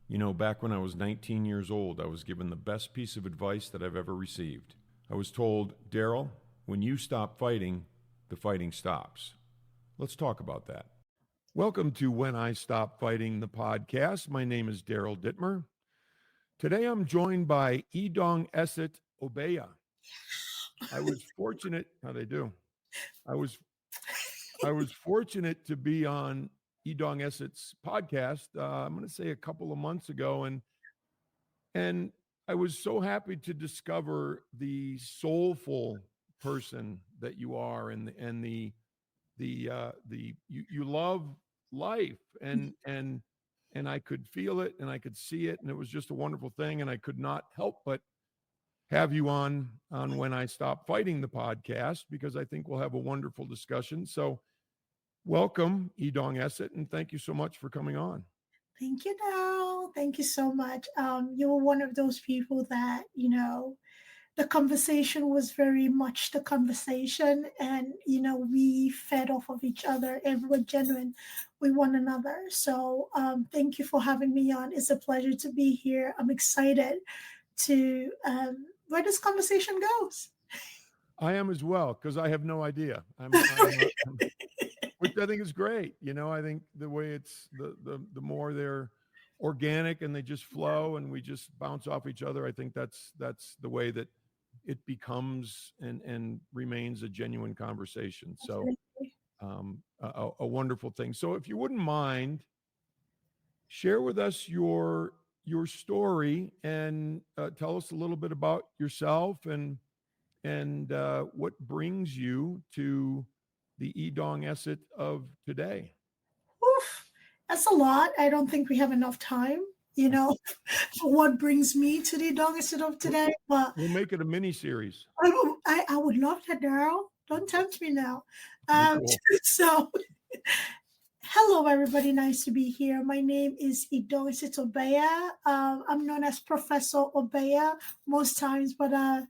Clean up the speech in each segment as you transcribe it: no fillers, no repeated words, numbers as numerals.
Back when I was 19 years old, I was given the best piece of advice that I've ever received. I was told, Daryl, when you stop fighting, the fighting stops. Let's talk about that. Welcome to When I Stop Fighting, the podcast. My name is Daryl Dittmer. Today I'm joined by Idongesit Obeya. I was fortunate, how they do? I was fortunate to be on Idongesit's podcast. I'm going to say a couple of months ago, and I was so happy to discover the soulful person that you are, and you love life, and I could feel it and I could see it, and it was just a wonderful thing, and I could not help but have you on When I Stop Fighting, the podcast, because I think we'll have a wonderful discussion. So welcome, Idongesit, and thank you so much for coming on. Thank you, Daryl. Thank you so much. You were one of those people that, the conversation was very much the conversation, and, we fed off of each other and we were genuine with one another. So thank you for having me on. It's a pleasure to be here. I'm excited to where this conversation goes. I am as well, because I have no idea. Which I think is great. I think the way it's the more they're organic and they just flow and we just bounce off each other, I think that's the way that it becomes and remains a genuine conversation. So a wonderful thing. So if you wouldn't mind, share with us your story and tell us a little bit about yourself and what brings you to the Idongesit of today. Oof, that's a lot. I don't think we have enough time, for what brings me to the Idongesit of today. But we'll make it a mini series. I would love that, Daryl. Don't tempt me now. Cool. So, hello, everybody. Nice to be here. My name is Idongesit Obeya. I'm known as Professor Obeya most times, but I'm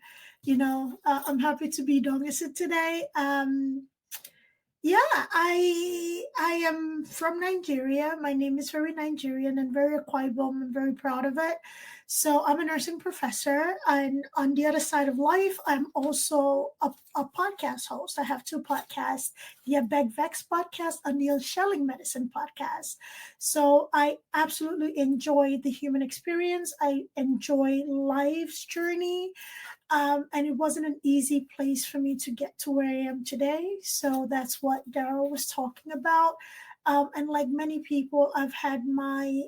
happy to be Idongesit today. I am from Nigeria. My name is very Nigerian and very acquiable. I'm very proud of it. So I'm a nursing professor, and on the other side of life, I'm also a podcast host. I have two podcasts, the Abeg Vex Podcast and the Unshelling Medicine podcast. So I absolutely enjoy the human experience. I enjoy life's journey. And it wasn't an easy place for me to get to where I am today. So that's what Daryl was talking about. And like many people, I've had my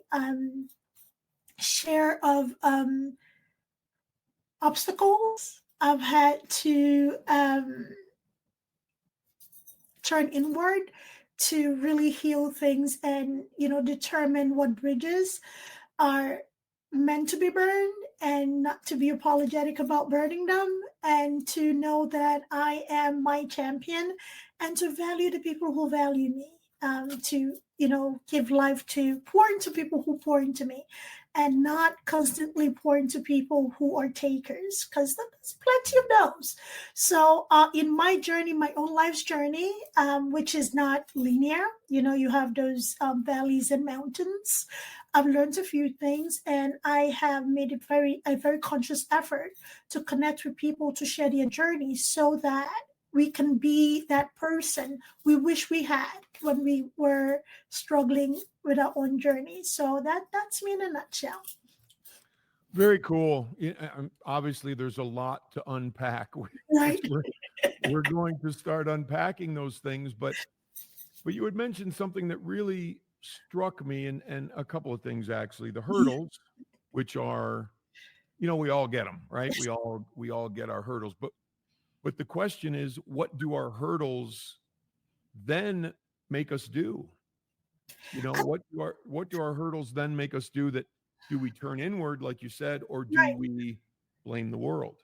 share of obstacles. I've had to turn inward to really heal things and, determine what bridges are meant to be burned and not to be apologetic about burning them, and to know that I am my champion and to value the people who value me, to, give life to pour into people who pour into me and not constantly pour into people who are takers, because there's plenty of those. So in my journey, my own life's journey, which is not linear, you have those valleys and mountains. I've learned a few things, and I have made it a very conscious effort to connect with people to share their journey so that we can be that person we wish we had when we were struggling with our own journey. So that's me in a nutshell. Very cool. Obviously, there's a lot to unpack. Right. We're going to start unpacking those things, but you had mentioned something that really struck me, and a couple of things actually. The hurdles, which are, we all get them, right? We all get our hurdles, but the question is, what do our hurdles then make us do? What do our hurdles then make us do? That do we turn inward, like you said, or do we blame the world?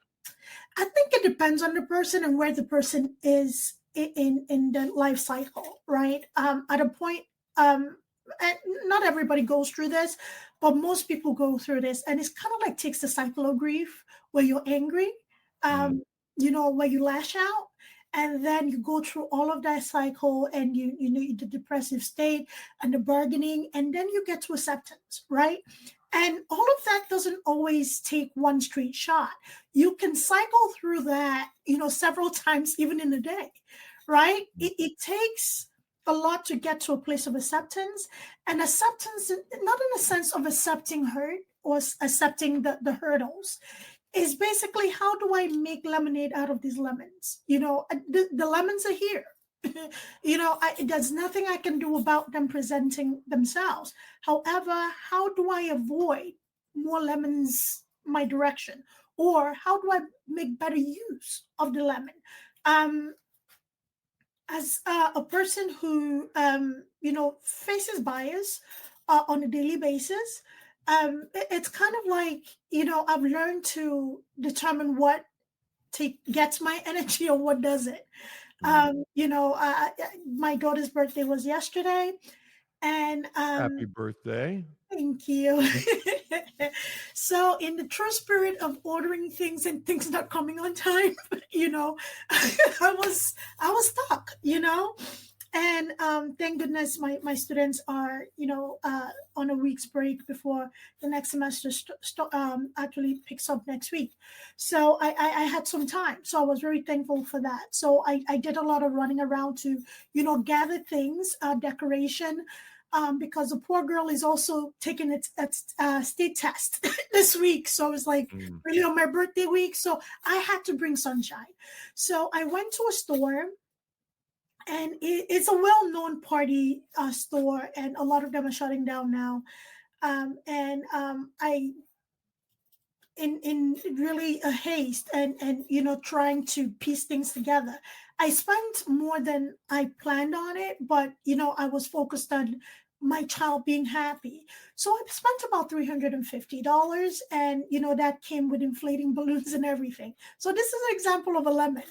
I think it depends on the person and where the person is in the life cycle, right? At a point, not everybody goes through this, but most people go through this, and it's kind of like takes the cycle of grief where you're angry, where you lash out, and then you go through all of that cycle, and you know the depressive state and the bargaining, and then you get to acceptance, right? And all of that doesn't always take one straight shot. You can cycle through that, you know, several times even in a day, right? It takes a lot to get to a place of acceptance, and acceptance not in a sense of accepting hurt or accepting the hurdles, is basically how do I make lemonade out of these lemons? You know, the lemons are here. You know, there's nothing I can do about them presenting themselves. However, how do I avoid more lemons my direction? Or how do I make better use of the lemon? Um, as a person who, you know, faces bias on a daily basis, it's kind of like, you know, I've learned to determine what gets my energy or what doesn't. You know, my daughter's birthday was yesterday, and Happy birthday. thank you. So, in the true spirit of ordering things and things not coming on time, you know, I was stuck, you know, and thank goodness my students are, you know, on a week's break before the next semester actually picks up next week. So I had some time, so I was very thankful for that. So I did a lot of running around to, you know, gather things, decoration. Because the poor girl is also taking its state test this week. So it was like really on my birthday week. So I had to bring sunshine. So I went to a store, and it's a well-known party store, and a lot of them are shutting down now. I, in really a haste, and you know, trying to piece things together, I spent more than I planned on it, but you know, I was focused on my child being happy. So I spent about $350, and you know, that came with inflating balloons and everything. So this is an example of a lemon.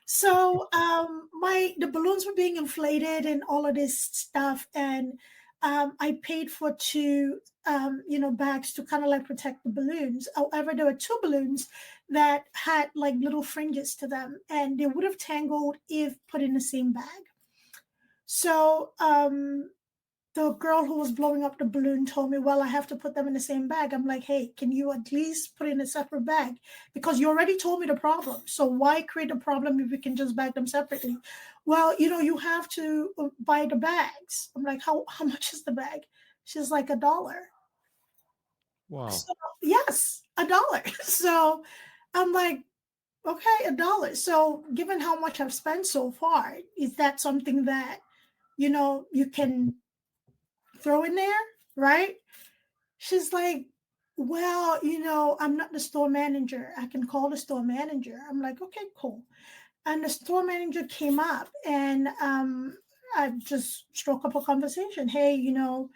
So the balloons were being inflated and all of this stuff, and I paid for two you know, bags to kind of like protect the balloons. However, there were two balloons that had like little fringes to them, and they would have tangled if put in the same bag. So the girl who was blowing up the balloon told me, well, I have to put them in the same bag. I'm like, hey, can you at least put in a separate bag? Because you already told me the problem. So why create a problem if we can just bag them separately? Well, you know, you have to buy the bags. I'm like, how much is the bag? She's like $1. Wow. So, yes, $1. So I'm like, okay, $1. So given how much I've spent so far, is that something that, you know, you can throw in there, right? She's like, well, you know, I'm not the store manager. I can call the store manager. I'm like, okay, cool. And the store manager came up, and I just struck up a conversation. Hey, you know,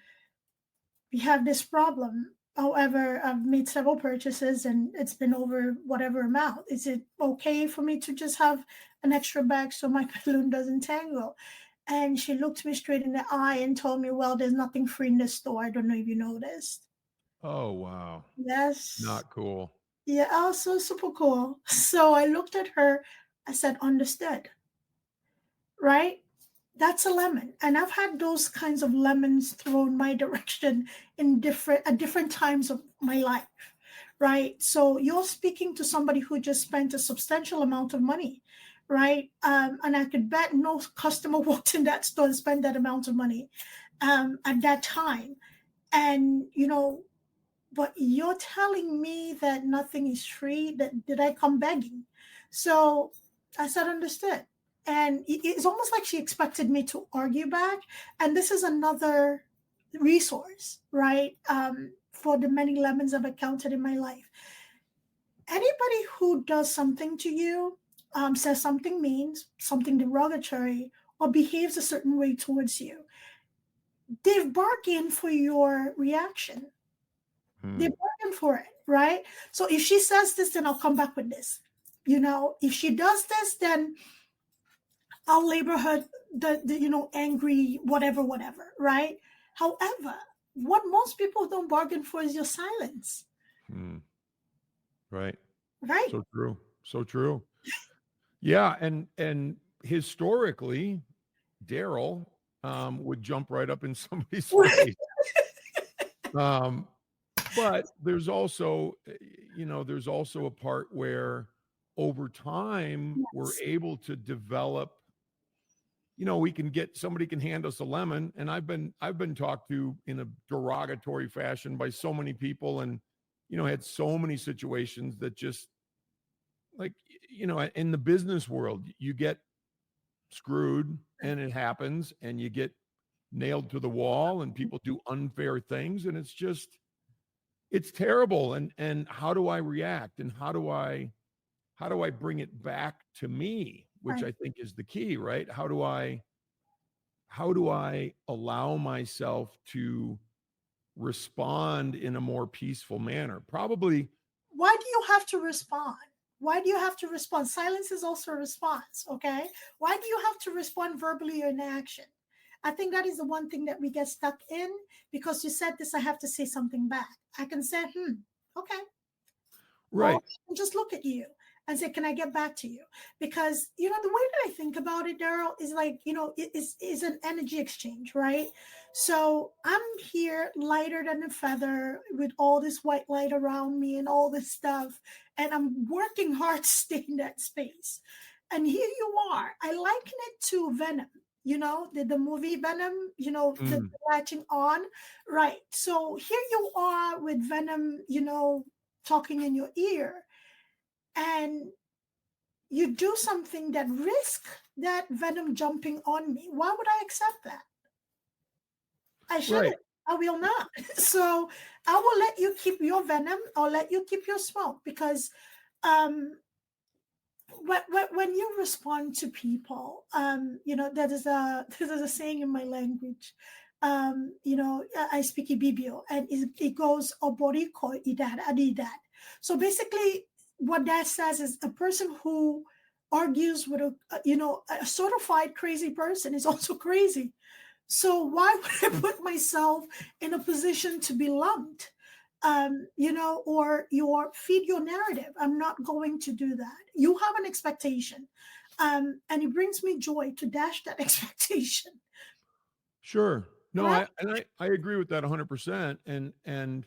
we have this problem. However, I've made several purchases and it's been over whatever amount. Is it okay for me to just have an extra bag so my balloon doesn't tangle? And she looked me straight in the eye and told me, well, there's nothing free in the store. I don't know if you noticed. Oh, wow. Yes. Not cool. Yeah, also super cool. So I looked at her. I said, understood. Right? That's a lemon. And I've had those kinds of lemons thrown my direction in different times of my life. Right? So you're speaking to somebody who just spent a substantial amount of money. Right? And I could bet no customer walked in that store and spent that amount of money at that time. And, you know, but you're telling me that nothing is free. That did I come begging? So I said, understood. And it's almost like she expected me to argue back. And this is another resource, right? For the many lemons I've encountered in my life. Anybody who does something to you, says something mean, something derogatory, or behaves a certain way towards you, they've bargained for your reaction. They bargain for it, right? So if she says this, then I'll come back with this. You know, if she does this, then I'll label her the you know, angry, whatever, right? However, what most people don't bargain for is your silence. Right. Right. So true. So true. Yeah, and historically, Daryl would jump right up in somebody's face. But there's also, there's also a part where over time we're Yes. able to develop, we can get somebody can hand us a lemon, and I've been talked to in a derogatory fashion by so many people, and had so many situations that just like, in the business world, you get screwed and it happens and you get nailed to the wall and people do unfair things, and it's terrible. And how do I react, and how do I bring it back to me, which Right. I think is the key, right? How do I allow myself to respond in a more peaceful manner? Probably. Why do you have to respond? Why do you have to respond? Silence is also a response, okay? Why do you have to respond verbally or in action? I think that is the one thing that we get stuck in because you said this, I have to say something back. I can say, okay. Or Right. just look at you and say, can I get back to you? Because, the way that I think about it, Daryl, is like, it is an energy exchange, right? So I'm here lighter than a feather with all this white light around me and all this stuff. And I'm working hard to stay in that space. And here you are. I liken it to Venom. The movie Venom, the Mm. latching on. Right. So here you are with Venom, talking in your ear, and you do something that risk that venom jumping on me. Why would I accept that? I Right. shouldn't. I will not. So I will let you keep your venom. I'll let you keep your smoke because um when you respond to people, there's a saying in my language. I speak Ibibio, and it goes obori ko idad adidad. So basically, what that says is a person who argues with a certified crazy person is also crazy. So why would I put myself in a position to be lumped? Or feed your narrative. I'm not going to do that. You have an expectation. And it brings me joy to dash that expectation. Sure. No, Right? I agree with that 100%. And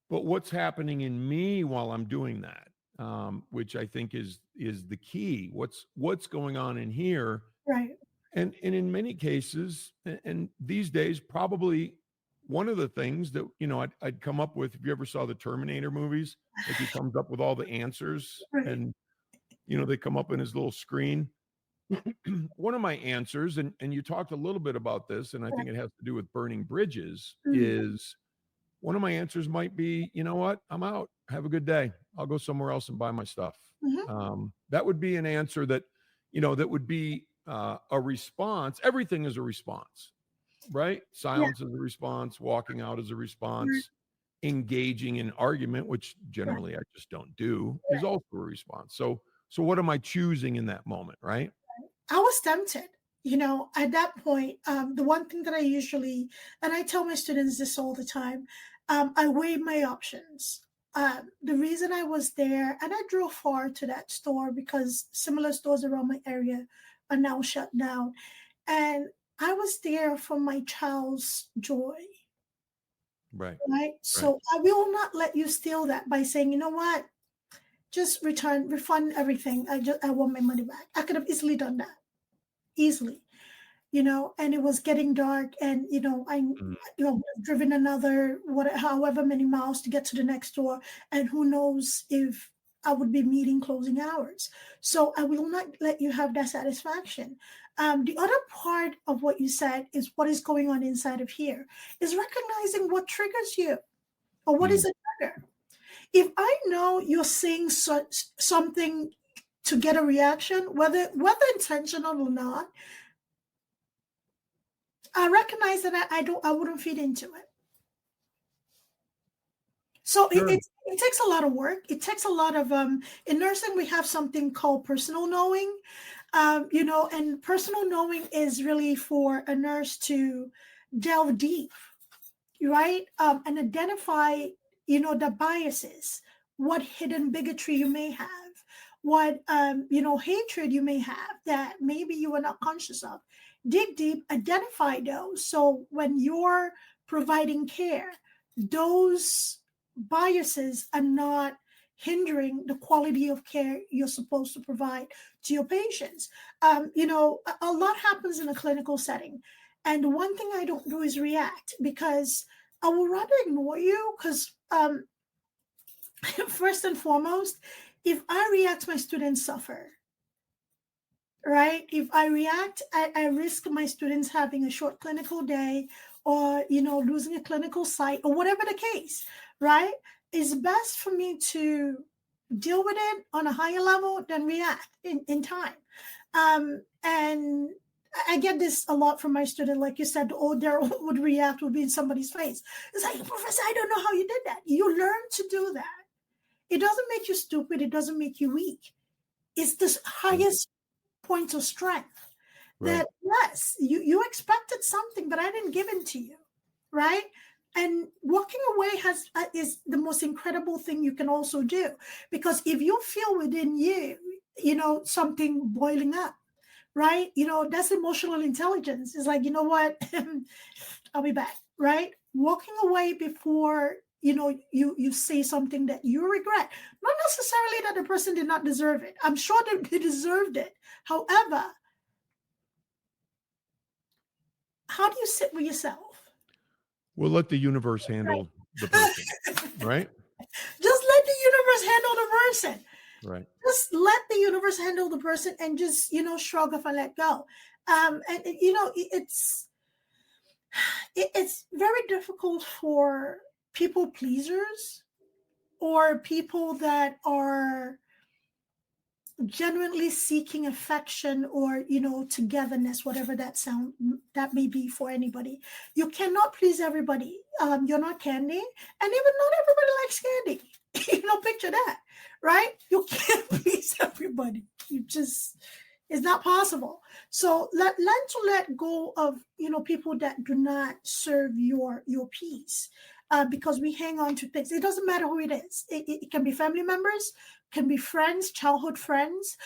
but what's happening in me while I'm doing that, which I think is the key. What's going on in here? Right. And in many cases, and these days, probably one of the things that I'd come up with. If you ever saw the Terminator movies, like he comes up with all the answers, Right. and they come up in his little screen. One of my answers, and you talked a little bit about this, and I think Right. it has to do with burning bridges, Mm. is one of my answers might be, you know what, I'm out. Have a good day. I'll go somewhere else and buy my stuff. Mhm. That would be an answer that, that would be a response. Everything is a response, right? Yeah. Silence is a response. Walking out is a Right. response. Engaging in argument, which Right. generally I just don't do, is also a response. So what am I choosing in that moment, right? I was tempted. At that point, the one thing that I usually, and I tell my students this all the time, I weigh my options. The reason I was there, and I drove far to that store because similar stores around my area are now shut down. And I was there for my child's joy, Right. right? Right. So I will not let you steal that by saying, you know what, just refund everything. I want my money back. I could have easily done that, easily. And it was getting dark, and Mm. driven another however many miles to get to the next door, and who knows if I would be meeting closing hours. So I will not let you have that satisfaction. The other part of what you said is what is going on inside of here is recognizing what triggers you or what is Mm. a trigger. If I know you're saying something to get a reaction, whether intentional or not, I recognize that I wouldn't fit into it. So Sure. it takes a lot of work. It takes a lot of in nursing we have something called personal knowing, and personal knowing is really for a nurse to delve deep, right, and identify the biases, what hidden bigotry you may have, what hatred you may have that maybe you are not conscious of. Dig deep, identify those. So when you're providing care, those biases are not hindering the quality of care you're supposed to provide to your patients. A lot happens in a clinical setting. And one thing I don't do is react, because I will rather ignore you, because first and foremost, if I react, my students suffer, right? If I react, I risk my students having a short clinical day, or, losing a clinical site, or whatever the case, right? It's best for me to deal with it on a higher level than react in time. And I get this a lot from my student. Like you said, Daryl would react, would be in somebody's face. It's like, Professor, I don't know how you did that. You learn to do that. It doesn't make you stupid. It doesn't make you weak. It's the highest point of strength. Right. That, yes, you expected something, but I didn't give it to you, right? And walking away is the most incredible thing you can also do, because if you feel within you, something boiling up, right? That's emotional intelligence. It's like, you know what, I'll be back, right? Walking away before you say something that you regret. Not necessarily that the person did not deserve it. I'm sure they deserved it. However, how do you sit with yourself? We'll let the universe handle the person, right? Just let the universe handle the person. Right. Just let the universe handle the person, and just, shrug off and let go. It's very difficult for people pleasers, or people that are genuinely seeking affection, or togetherness, whatever that may be for anybody. You cannot please everybody. You're not candy, and even not everybody likes candy. Picture that, right? You can't please everybody. It's not possible. So learn to let go of people that do not serve your peace, because we hang on to things. It doesn't matter who it is. It can be family members, can be friends, childhood friends,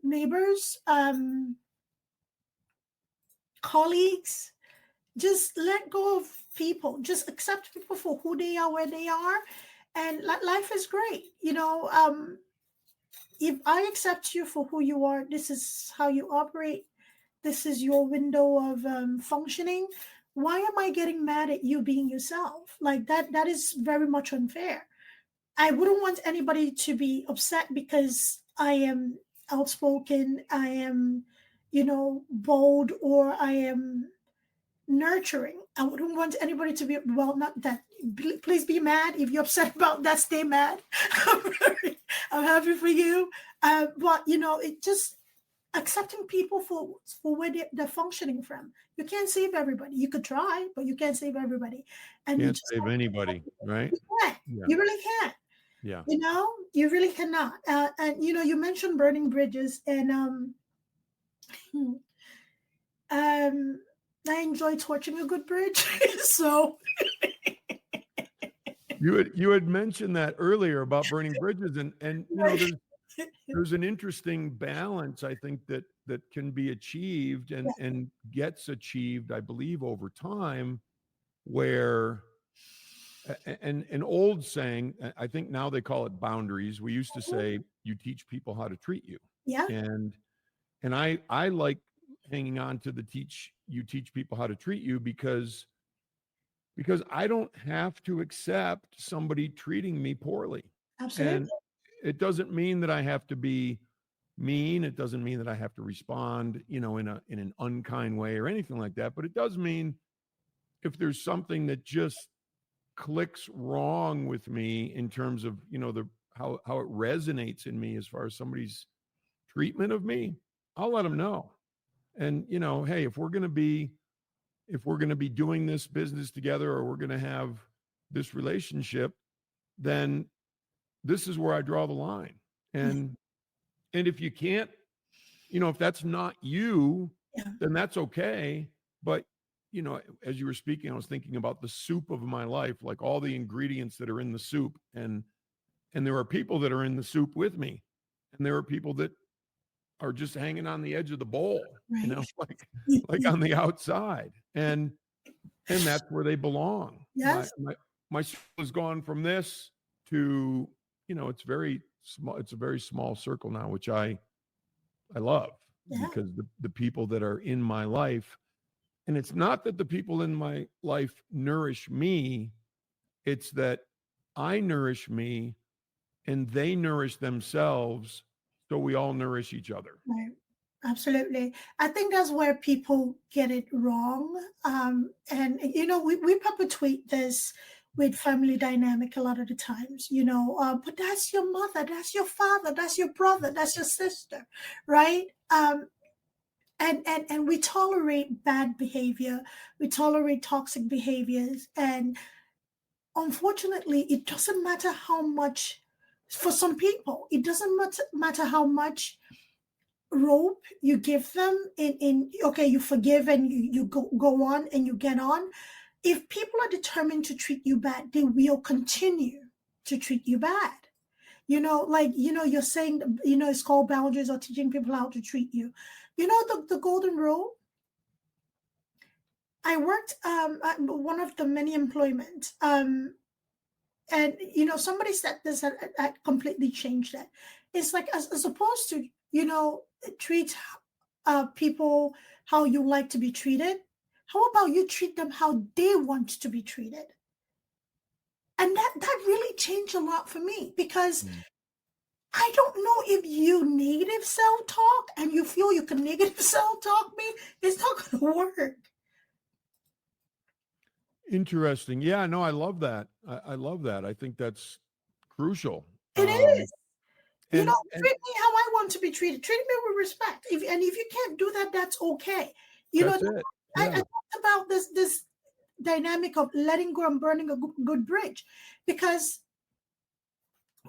neighbors, colleagues. Just let go of people. Just accept people for who they are, where they are, and life is great. If I accept you for who you are, this is how you operate. This is your window of functioning. Why am I getting mad at you being yourself? Like that? That is very much unfair. I wouldn't want anybody to be upset because I am outspoken, I am, bold, or I am nurturing. I wouldn't want anybody to be, well, not that. Please be mad. If you're upset about that, stay mad. I'm happy for you. But, it just accepting people for where they're functioning from. You can't save everybody. You could try, but you can't save everybody. And Can't save anybody, right? You can't. Yeah. You really can't. Yeah. You really cannot. And you mentioned burning bridges, and I enjoy torching a good bridge. So you had mentioned that earlier about burning bridges, and there's an interesting balance, I think, that can be achieved and gets achieved, I believe, over time, where an old saying, I think now they call it boundaries. We used to say, you teach people how to treat you. Yeah. And I like hanging on to the you teach people how to treat you, because I don't have to accept somebody treating me poorly. Absolutely. And it doesn't mean that I have to be mean. It doesn't mean that I have to respond, in an unkind way or anything like that. But it does mean if there's something that just clicks wrong with me in terms of, how it resonates in me as far as somebody's treatment of me, I'll let them know. And, hey, if we're going to be doing this business together, or we're going to have this relationship, then this is where I draw the line. And if you can't, if that's not you, then that's okay. But, as you were speaking, I was thinking about the soup of my life, like all the ingredients that are in the soup, and there are people that are in the soup with me. and there are people that are just hanging on the edge of the bowl, Right. like on the outside, and that's where they belong. Yes. My circle has gone from this to, it's very small. It's a very small circle now, which I love, Yeah. because the people that are in my life, and it's not that the people in my life nourish me, it's that I nourish me and they nourish themselves, so we all nourish each other. Right. Absolutely. I think that's where people get it wrong. And, we perpetuate this with family dynamic a lot of the times, but that's your mother, that's your father, that's your brother, that's your sister, right? And we tolerate bad behavior, we tolerate toxic behaviors, and unfortunately, it doesn't matter how much, for some people, it doesn't matter how much rope you give them in okay, you forgive and you go on and you get on. If people are determined to treat you bad, they will continue to treat you bad. You're saying, it's called boundaries, or teaching people how to treat you. The golden rule. I worked at one of the many employment, and somebody said this that completely changed it. It's like, as opposed to treat people how you like to be treated, how about you treat them how they want to be treated? And that really changed a lot for me, because I don't know if you negative self-talk and you feel you can negative self-talk me, it's not going to work. Interesting. Yeah, no, I love that. I love that. I think that's crucial. It is. And Treat me how I want to be treated. Treat me with respect. If you can't do that, that's okay. that's it. I Yeah. talked about this dynamic of letting go and burning a good bridge, because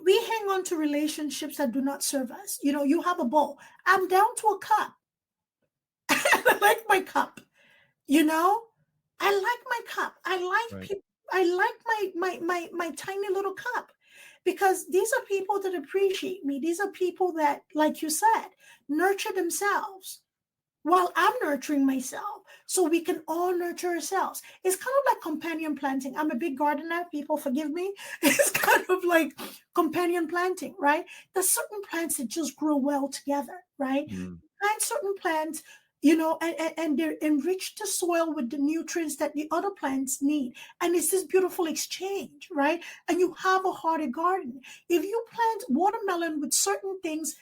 we hang on to relationships that do not serve us. You have a bowl. I'm down to a cup. I like my cup. I like my cup. I like Right. people. I like my tiny little cup, because these are people that appreciate me. These are people that, like you said, nurture themselves while I'm nurturing myself, so we can all nurture ourselves. It's kind of like companion planting. I'm a big gardener. People forgive me. It's kind of like companion planting, right? There's certain plants that just grow well together, right? Plant certain plants, and they enrich the soil with the nutrients that the other plants need. And it's this beautiful exchange, right? And you have a hearty garden. If you plant watermelon with certain things,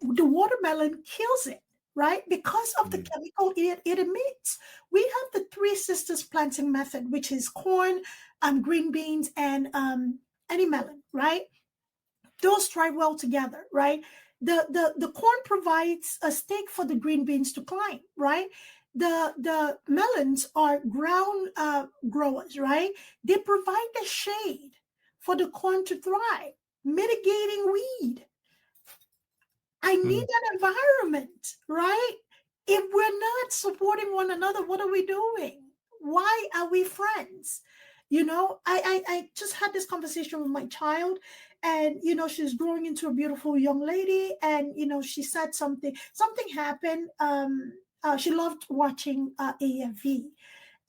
the watermelon kills it, right? Because of the chemical it emits. We have the three sisters planting method, which is corn, green beans, and any melon, right? Those thrive well together, right? The corn provides a stake for the green beans to climb, right? The melons are ground growers, right? They provide the shade for the corn to thrive, mitigating weed. I need that environment, right? If we're not supporting one another, what are we doing? Why are we friends? I just had this conversation with my child, and she's growing into a beautiful young lady, and she said something happened. She loved watching AFV,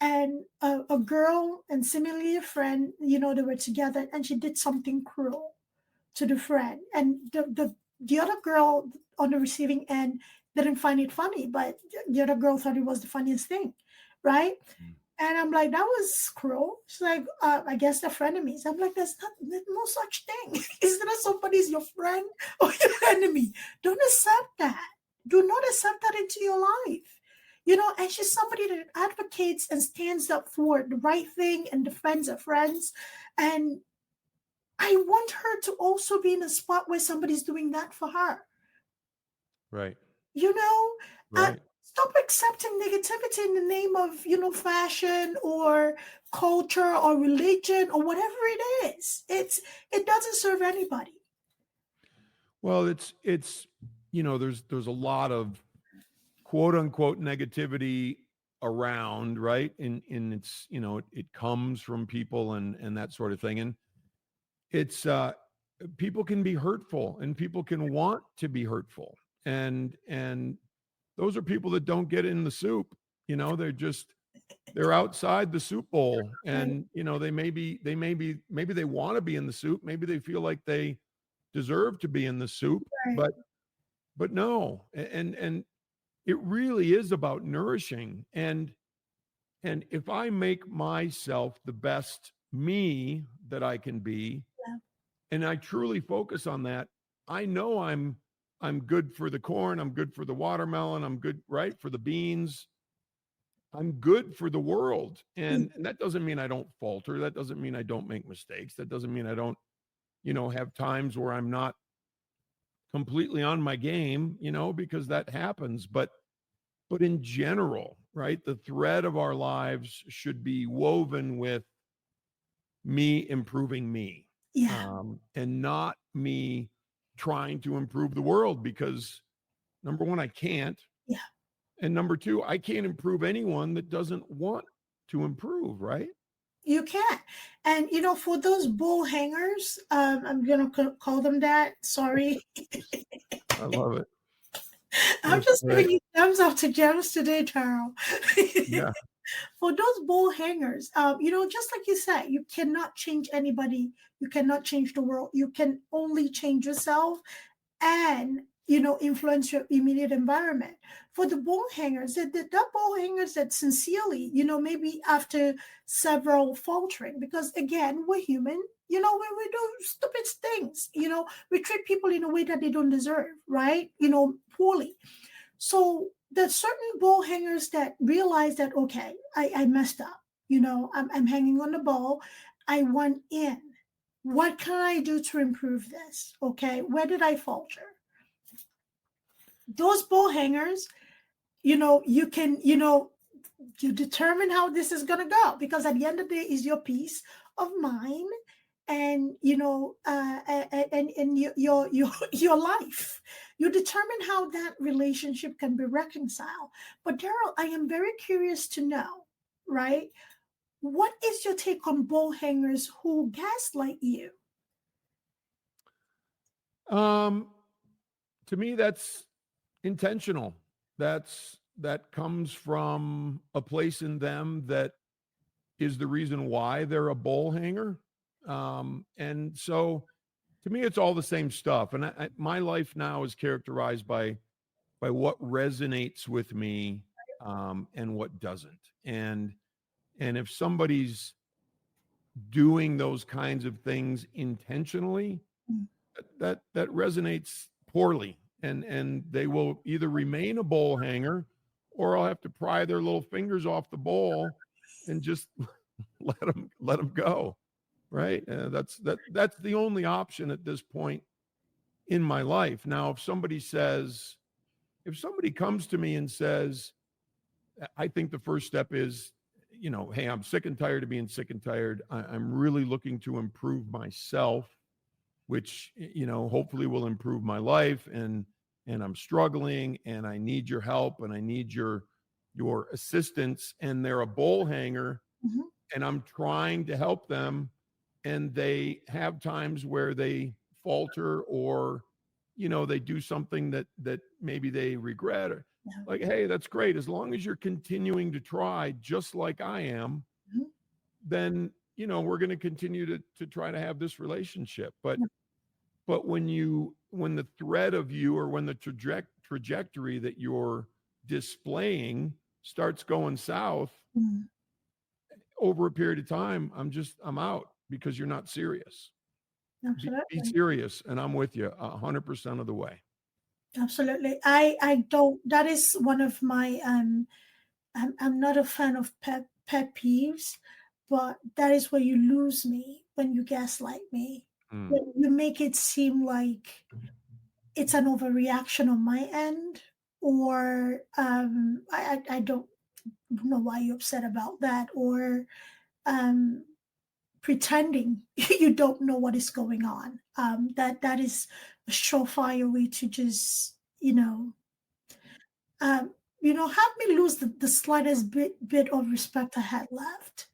and a girl and similarly a friend, they were together, and she did something cruel to the friend, and the other girl on the receiving end didn't find it funny, but the other girl thought it was the funniest thing, right? And I'm like, that was cruel. She's like, I guess they're frenemies. I'm like, there's no such thing. Is that somebody's your friend or your enemy? Don't accept that. Do not accept that into your life. And she's somebody that advocates and stands up for the right thing and defends her friends. And I want her to also be in a spot where somebody's doing that for her. Right. Right. Stop accepting negativity in the name of, fashion or culture or religion or whatever it is. It doesn't serve anybody. Well, it's there's a lot of quote unquote negativity around, right? And it's, it comes from people and that sort of thing. And it's people can be hurtful and people can want to be hurtful. And those are people that don't get in the soup. They're outside the soup bowl, Right. and maybe they want to be in the soup. Maybe they feel like they deserve to be in the soup, Right. but no. And it really is about nourishing. And if I make myself the best me that I can be, Yeah. and I truly focus on that, I know I'm good for the corn, I'm good for the watermelon, I'm good, right, for the beans. I'm good for the world. And that doesn't mean I don't falter. That doesn't mean I don't make mistakes. That doesn't mean I don't, have times where I'm not completely on my game, because that happens. But in general, right, the thread of our lives should be woven with me improving me, Yeah. and not me trying to improve the world, because number one, I can't. Yeah. And number two, I can't improve anyone that doesn't want to improve, right? You can. And for those bull hangers, I'm gonna call them that. Sorry. I love it. I'm That's just great. giving you gems after gems today, Daryl. Yeah. For those bull hangers, just like you said, you cannot change anybody. You cannot change the world. You can only change yourself and influence your immediate environment. For the ball hangers, that ball hangers that sincerely, maybe after several faltering, because again, we're human. We do stupid things. We treat people in a way that they don't deserve, right? Poorly. So there's certain ball hangers that realize that, okay, I messed up. I'm hanging on the ball. I want in. What can I do to improve this? Okay, where did I falter? Those ball hangers, you can, you determine how this is going to go, because at the end of the day is your peace of mind, and and your life. You determine how that relationship can be reconciled. But Daryl, I am very curious to know, right, what is your take on ball hangers who gaslight you? To me, that's intentional. That comes from a place in them that is the reason why they're a bowl hanger. And so to me, it's all the same stuff. And my life now is characterized by what resonates with me, and what doesn't. And if somebody's doing those kinds of things intentionally, Mm. that resonates poorly, and they will either remain a bowl hanger, or I'll have to pry their little fingers off the bowl and just let them go. Right? That's the only option at this point in my life. Now, if somebody comes to me and says, I think the first step is, hey, I'm sick and tired of being sick and tired. I'm really looking to improve myself, which, hopefully will improve my life. And I'm struggling and I need your help and I need your assistance. And they're a bowl hanger, Mhm. and I'm trying to help them. And they have times where they falter, or, they do something that maybe they regret, or Yeah. like, hey, that's great. As long as you're continuing to try, just like I am, Mhm. then, we're going to continue to try to have this relationship. But Yeah. when the thread of you, or when the trajectory that you're displaying starts going south Mhm. over a period of time, I'm out, because you're not serious. Be Absolutely. serious, and I'm with you 100% of the way. Absolutely. I don't, that is one of my I'm not a fan of pet peeves, but that is where you lose me, when you gaslight me. Mm. When you make it seem like it's an overreaction on my end, or I don't know why you're upset about that, or um pretending you don't know what is going on. That is a surefire way to just um, have me lose the slightest bit of respect I had left.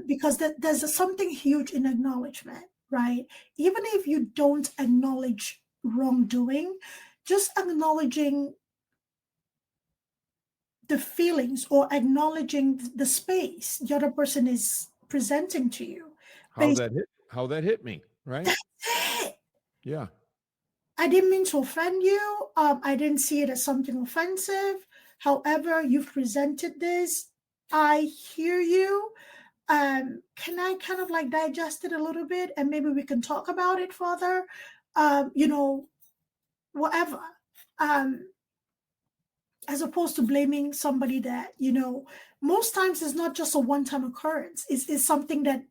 Because there's something huge in acknowledgement. right? Even if you don't acknowledge wrongdoing, just acknowledging the feelings or acknowledging the space the other person is presenting to you. How that hit me, right? That's it. Yeah. I didn't mean to offend you. I didn't see it as something offensive. However, you've presented this. I hear you. Can I kind of like digest it a little bit and maybe we can talk about it further? You know, whatever. Um, as opposed to blaming somebody that, most times it's not just a one-time occurrence. It's something that,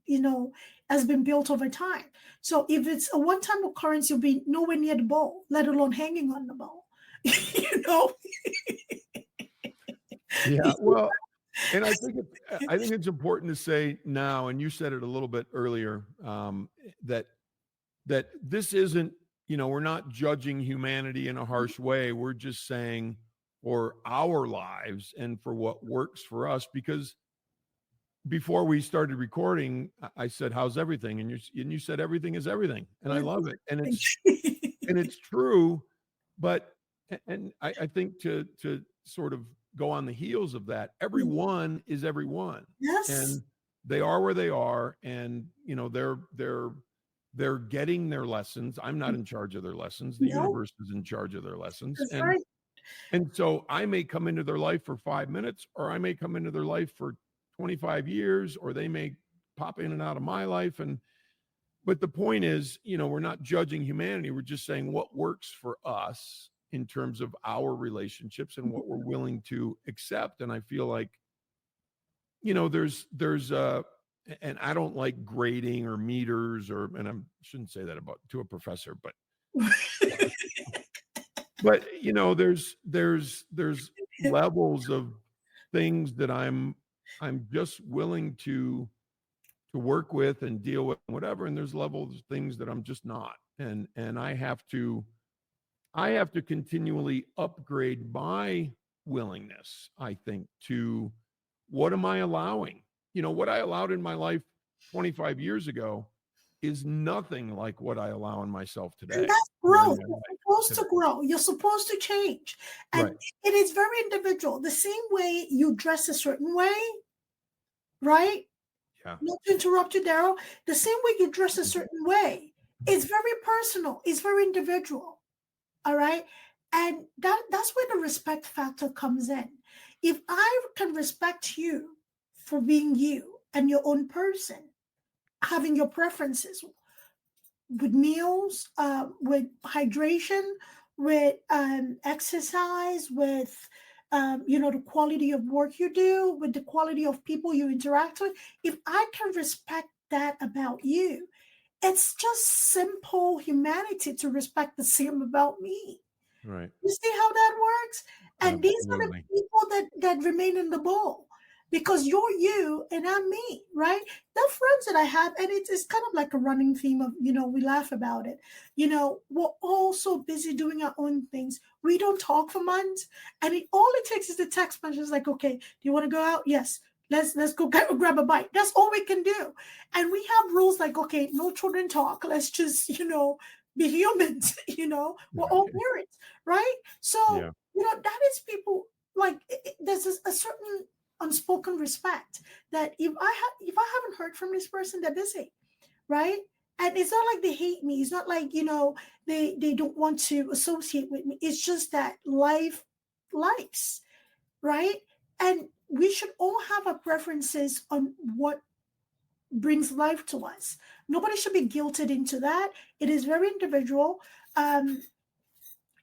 has been built over time. So if it's a one-time occurrence, you'll be nowhere near the ball, let alone hanging on the ball. you know? Yeah. Well, and I think it's important to say now, and you said it a little bit earlier, that this isn't, we're not judging humanity in a harsh way. We're just saying for our lives and for what works for us. Because before we started recording, I said, "How's everything?" And you said, "Everything is everything," and I love it, and it's true. But and I think to sort of go on the heels of that, everyone is everyone, Yes. and they are where they are, and they're getting their lessons. I'm not in charge of their lessons. The universe is in charge of their lessons. That's right. And so I may come into their life for 5 minutes, or I may come into their life for 25 years, or they may pop in and out of my life. But the point is, we're not judging humanity. We're just saying what works for us in terms of our relationships and what we're willing to accept. And I feel like, there's and I don't like grading or meters and I shouldn't say that to a professor, but there's levels of things that I'm just willing to work with and deal with, whatever, and there's levels of things that I'm just not, and I have to continually upgrade my willingness, I think, to what am I allowing. What I allowed in my life 25 years ago is nothing like what I allow in myself today. And that's growth. You're supposed to grow. You're supposed to change. And it is very individual. The same way you dress a certain way, right? Yeah. Not to interrupt you, Daryl. The same way you dress a certain way, it's very personal. It's very individual. All right. And that's where the respect factor comes in. If I can respect you for being you and your own person, having your preferences, with meals, with hydration, with exercise, with the quality of work you do, with the quality of people you interact with. If I can respect that about you, it's just simple humanity to respect the same about me. Right. You see how that works? And Absolutely. these are the people that remain in the bowl. Because you're you and I'm me, right? The friends that I have, and it's kind of like a running theme of, we laugh about it. We're all so busy doing our own things. We don't talk for months. And all it takes is the text message like, okay, do you want to go out? Yes. Let's go grab a bite. That's all we can do. And we have rules like, okay, no children talk. Let's just, be humans, we're all parents, right? So, that is people like there's a certain unspoken respect that if I haven't heard from this person, they're busy, right? And it's not like they hate me. It's not like they don't want to associate with me. It's just that life, right? And we should all have our preferences on what brings life to us. Nobody should be guilted into that. It is very individual.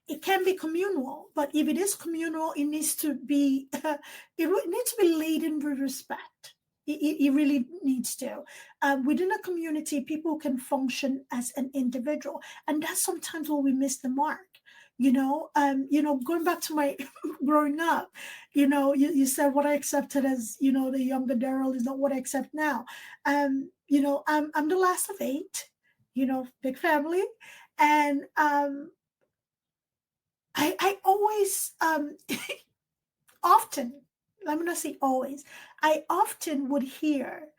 It can be communal, but if it is communal, it needs to be laden with respect. It really needs to. Within a community, people can function as an individual, and that's sometimes where we miss the mark. Going back to my growing up, you said what I accepted as the younger Daryl is not what I accept now. I'm the last of 8, big family, and I always often, let me not say always, I often would hear,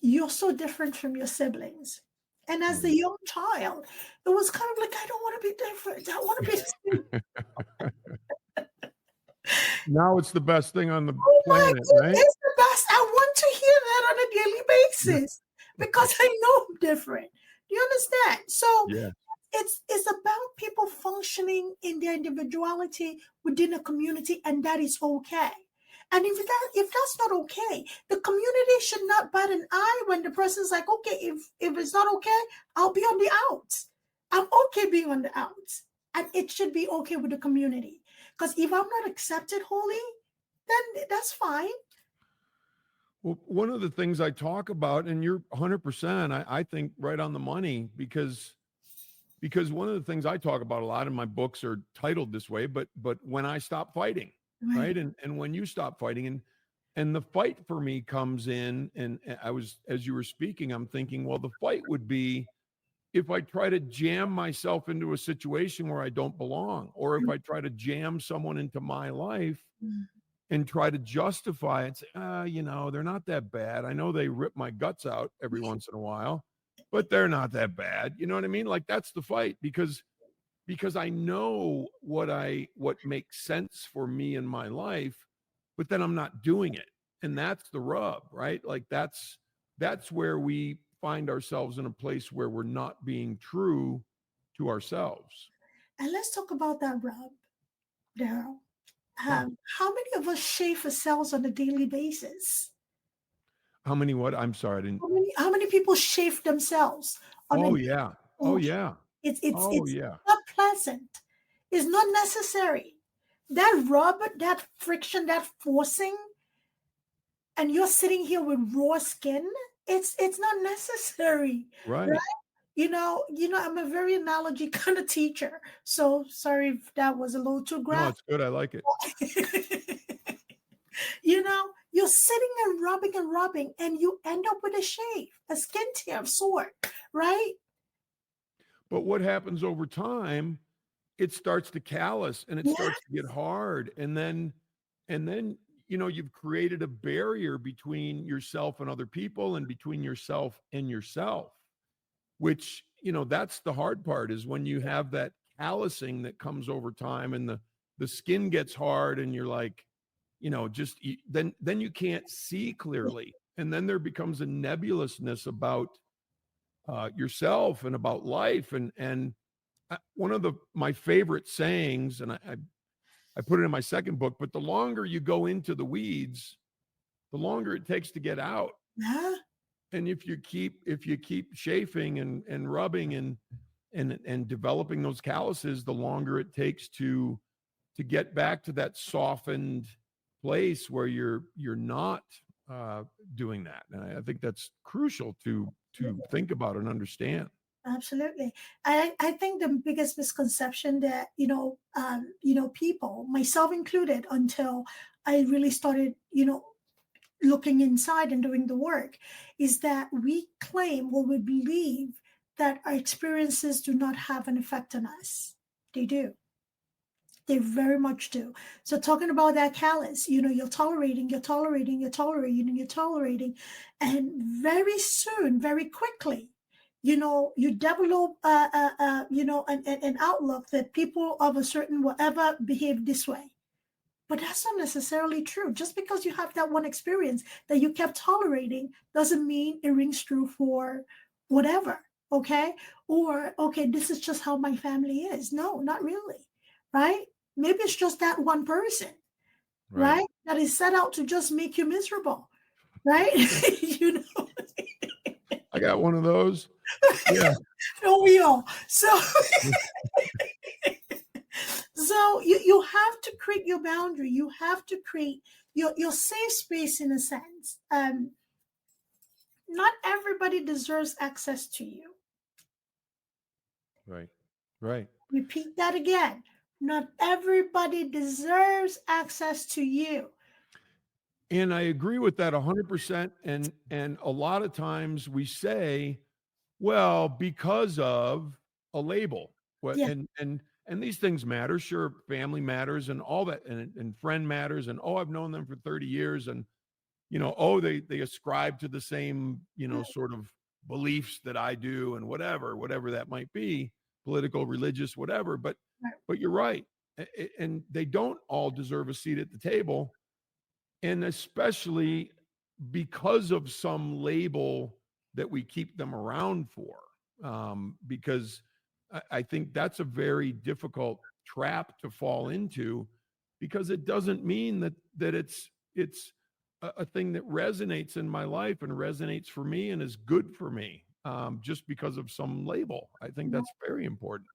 you're so different from your siblings. And as the young child, it was kind of like, I don't want to be different. I want to be the same. Now it's the best thing on the Oh my planet, God, right? it's the best. I want to hear that on a daily basis because I know I'm different. Do you understand? So Yeah. it's about people functioning in their individuality within a community, and that is okay. And if that's not okay, the community should not bat an eye when the person's like, okay, if it's not okay, I'll be on the outs. I'm okay being on the outs. And it should be okay with the community. Because if I'm not accepted wholly, then that's fine. Well, one of the things I talk about, and you're 100%, I think right on the money, because one of the things I talk about a lot, and my books are titled this way, but when I stop fighting, right? And when you stop fighting, and the fight for me comes in, and I was, as you were speaking, I'm thinking, well, the fight would be if I try to jam myself into a situation where I don't belong, or if I try to jam someone into my life and try to justify it, say, they're not that bad. I know they rip my guts out every once in a while, but they're not that bad. You know what I mean? Like, that's the fight, because I know what makes sense for me in my life, but then I'm not doing it. And that's the rub, right? Like, that's where we find ourselves in a place where we're not being true to ourselves. And let's talk about that rub, Daryl. Yeah. How many of us shave ourselves on a daily basis? How many what? I'm sorry, I didn't. How many people shave themselves on Oh a yeah. Oh yeah. it's not pleasant. It's not necessary. That rub, that friction, that forcing, and you're sitting here with raw skin, it's not necessary. Right. I'm a very analogy kind of teacher. So sorry if that was a little too No, graphic. it's good. I like it. You're sitting and rubbing, and you end up with a shave, a skin tear of sort, right? But what happens over time, it starts to callous, and it starts to get hard. And then, you've created a barrier between yourself and other people, and between yourself and yourself, which, that's the hard part, is when you have that callousing that comes over time, and the skin gets hard, and you're like, then you can't see clearly. And then there becomes a nebulousness about yourself and about life. And one of my favorite sayings, and I put it in my second book, but the longer you go into the weeds, the longer it takes to get out. Yeah. And if you keep chafing and rubbing and developing those calluses, the longer it takes to get back to that softened place where you're not doing that. And I think that's crucial to think about and understand. Absolutely. I think the biggest misconception that, people, myself included, until I really started, looking inside and doing the work, is that we claim or we believe that our experiences do not have an effect on us. They do. They very much do. So talking about that callus, you're tolerating, and very soon, very quickly, you develop, an outlook that people of a certain whatever behave this way. But that's not necessarily true. Just because you have that one experience that you kept tolerating doesn't mean it rings true for whatever, okay? Or, okay, this is just how my family is. No, not really, right? Maybe it's just that one person, right? That is set out to just make you miserable, right? I got one of those. Yeah. Don't we all? So, so you have to create your boundary. You have to create your safe space, in a sense. Not everybody deserves access to you. Right. Repeat that again. Not everybody deserves access to you. And I agree with that 100%. And a lot of times we say, well, because of a label, and these things matter. Sure, family matters, and all that, and friend matters, and I've known them for 30 years, and they ascribe to the same sort of beliefs that I do and whatever that might be, political, religious, whatever. But you're right. And they don't all deserve a seat at the table. And especially because of some label that we keep them around for. Because I think that's a very difficult trap to fall into, because it doesn't mean that it's a thing that resonates in my life and resonates for me and is good for me, just because of some label. I think that's very important.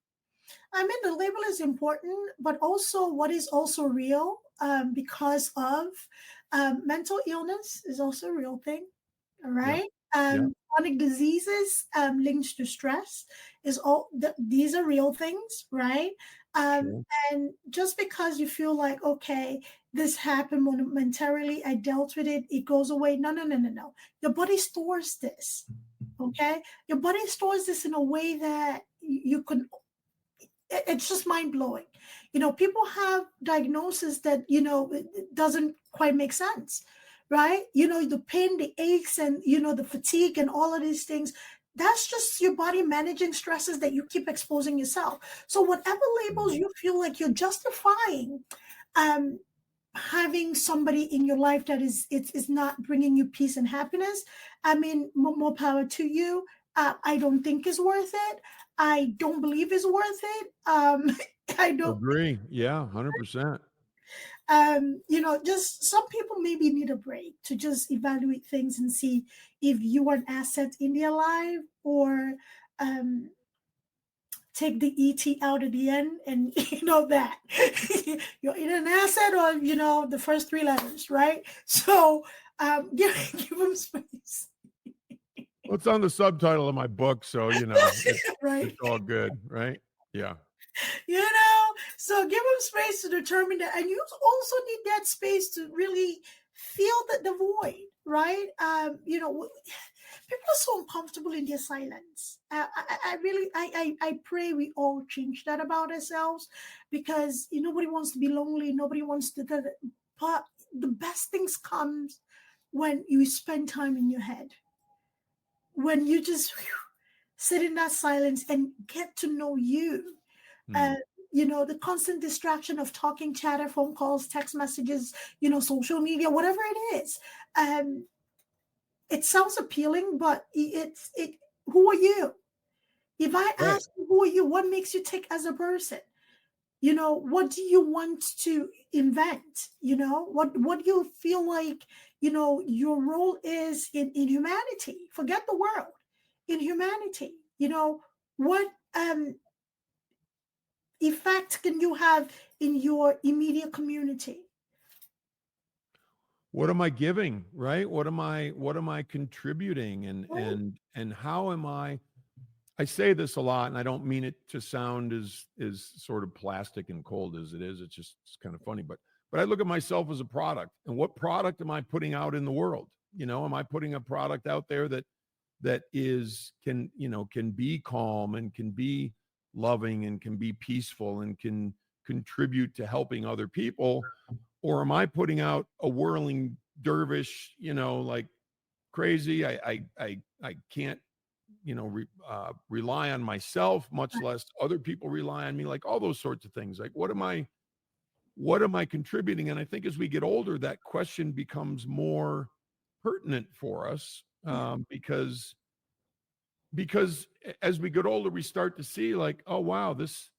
I mean, the label is important, but also what is also real, because of mental illness is also a real thing. All Yeah. right. Yeah. Chronic diseases linked to stress is these are real things, right? Sure. And just because you feel like, okay, this happened momentarily, I dealt with it, it goes away. No, no, no, no, no. Your body stores this. Okay. Your body stores this in a way that you can, it's just mind blowing. People have diagnoses that, it doesn't quite make sense, right? The pain, the aches, and, the fatigue and all of these things. That's just your body managing stresses that you keep exposing yourself. So whatever labels you feel like you're justifying, having somebody in your life that is not bringing you peace and happiness, I mean, more power to you. I don't think is worth it. I don't believe is worth it. I don't Agree. Yeah, 100%. Just some people maybe need a break to just evaluate things and see if you are an asset in their life, or take the ET out at the end, and that you're in an asset, or the first three letters, right? So give them space. Well, it's on the subtitle of my book, so Right. it's all good, right? Yeah. So give them space to determine that, and you also need that space to really feel the void, right? People are so uncomfortable in their silence. I pray we all change that about ourselves, because nobody wants to be lonely, nobody wants to, but the best things comes when you spend time in your head, when you just sit in that silence and get to know you. The constant distraction of talking, chatter, phone calls, text messages, social media, whatever it is. It sounds appealing, but who are you? If I Right. ask you, who are you? What makes you tick as a person? What do you want to invent? What do you feel like, your role is in humanity? Forget the world. In humanity, what effect can you have in your immediate community? What am I giving, right? What am I contributing, Right. and how am I say this a lot, and I don't mean it to sound as sort of plastic and cold as it is. It's kind of funny, but I look at myself as a product, and what product am I putting out in the world? Am I putting a product out there that can be calm, and can be loving, and can be peaceful, and can contribute to helping other people? Or am I putting out a whirling dervish, like crazy? I can't, rely on myself, much less other people rely on me, like all those sorts of things. Like, what am I contributing? And I think as we get older, that question becomes more pertinent for us, because as we get older, we start to see, like, oh wow, this